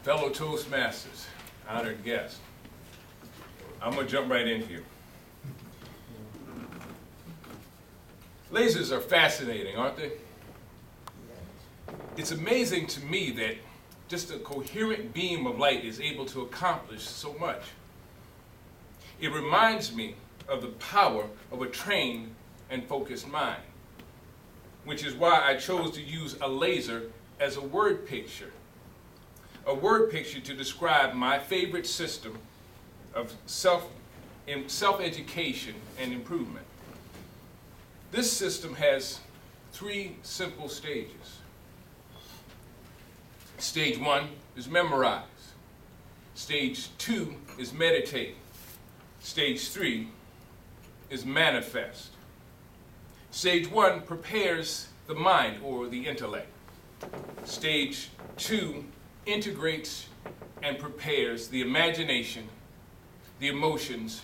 Fellow Toastmasters, honored guests, I'm going to jump right in here. Lasers are fascinating, aren't they? It's amazing to me that just a coherent beam of light is able to accomplish so much. It reminds me of the power of a trained and focused mind, which is why I chose to use a laser as a word picture to describe my favorite system of self-education and improvement. This system has 3 simple stages. Stage 1 is memorize. Stage 2 is meditate. Stage 3 is manifest. Stage 1 prepares the mind or the intellect. Stage 2 integrates and prepares the imagination, the emotions,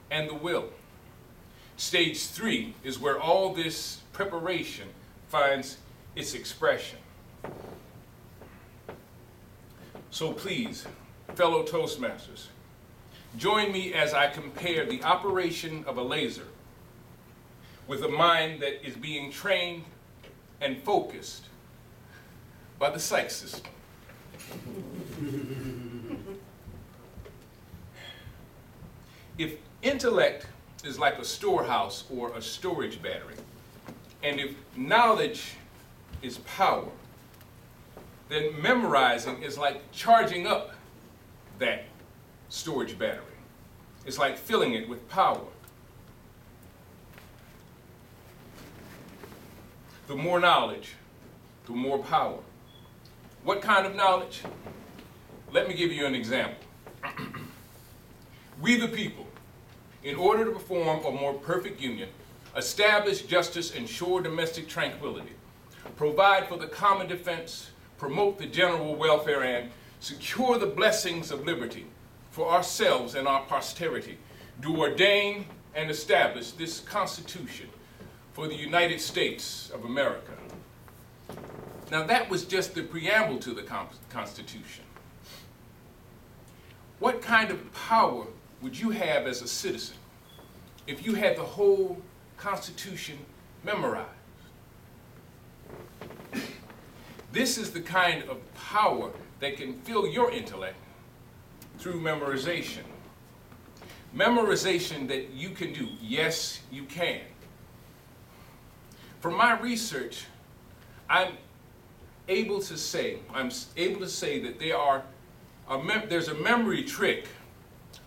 and the will. Stage 3 is where all this preparation finds its expression. So please, fellow Toastmasters, join me as I compare the operation of a laser with a mind that is being trained and focused by the sykes system. If intellect is like a storehouse or a storage battery, and if knowledge is power, then memorizing is like charging up that storage battery. It's like filling it with power. The more knowledge, the more power. What kind of knowledge? Let me give you an example. We the people, in order to perform a more perfect union, establish justice, ensure domestic tranquility, provide for the common defense, promote the general welfare, and secure the blessings of liberty for ourselves and our posterity, do ordain and establish this Constitution for the United States of America. Now that was just the preamble to the Constitution. What kind of power would you have as a citizen if you had the whole Constitution memorized? This is the kind of power that can fill your intellect through memorization. Memorization that you can do. Yes, you can. From my research, I'm able to say that there's a memory trick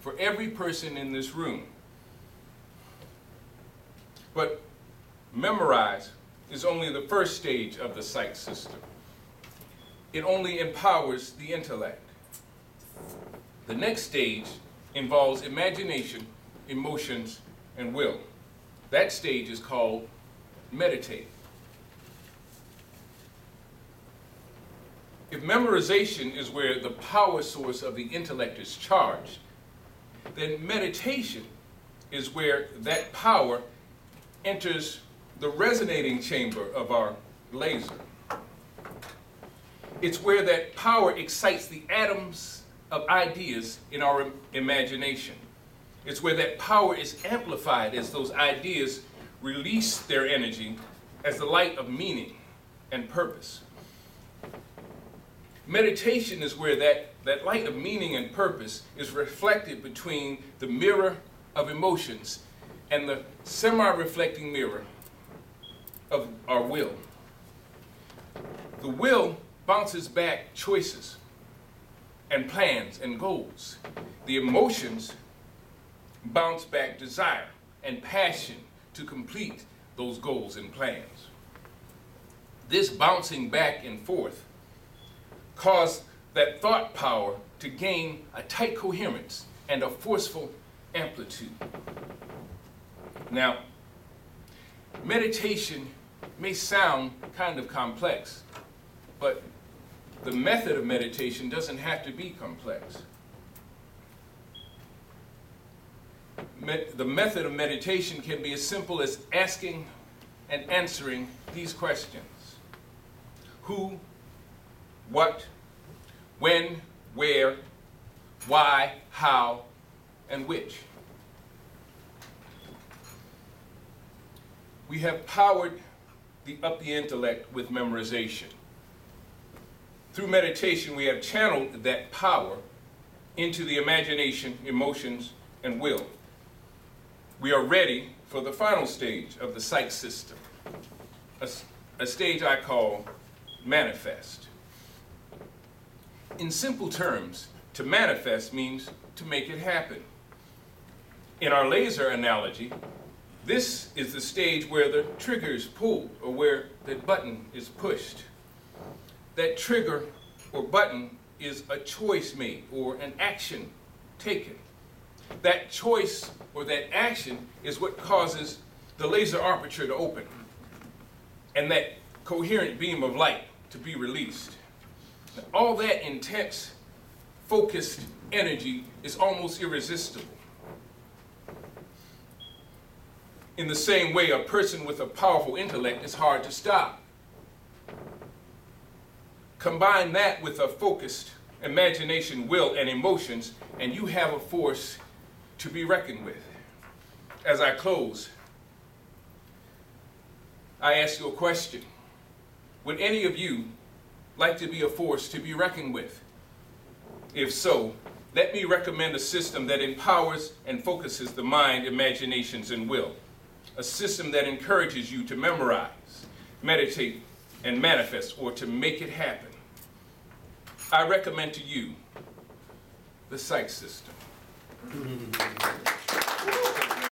for every person in this room. But memorize is only the first stage of the sykes system. It only empowers the intellect. The next stage involves imagination, emotions, and will. That stage is called meditate. If memorization is where the power source of the intellect is charged, then meditation is where that power enters the resonating chamber of our laser. It's where that power excites the atoms of ideas in our imagination. It's where that power is amplified as those ideas release their energy as the light of meaning and purpose. Meditation is where that light of meaning and purpose is reflected between the mirror of emotions and the semi-reflecting mirror of our will. The will bounces back choices and plans and goals. The emotions bounce back desire and passion to complete those goals and plans. This bouncing back and forth caused that thought power to gain a tight coherence and a forceful amplitude. Now, meditation may sound kind of complex, but the method of meditation doesn't have to be complex. The method of meditation can be as simple as asking and answering these questions. Who, what, when, where, why, how, and which. We have powered up the intellect with memorization. Through meditation, we have channeled that power into the imagination, emotions, and will. We are ready for the final stage of the sykes system, a stage I call manifest. In simple terms, to manifest means to make it happen. In our laser analogy, this is the stage where the trigger is pulled or where the button is pushed. That trigger or button is a choice made or an action taken. That choice or that action is what causes the laser aperture to open and that coherent beam of light to be released. Now, all that intense, focused energy is almost irresistible. In the same way, a person with a powerful intellect is hard to stop. Combine that with a focused imagination, will, and emotions, and you have a force to be reckoned with. As I close, I ask you a question. Would any of you like to be a force to be reckoned with? If so, let me recommend a system that empowers and focuses the mind, imaginations, and will. A system that encourages you to memorize, meditate, and manifest, or to make it happen. I recommend to you the sykes system.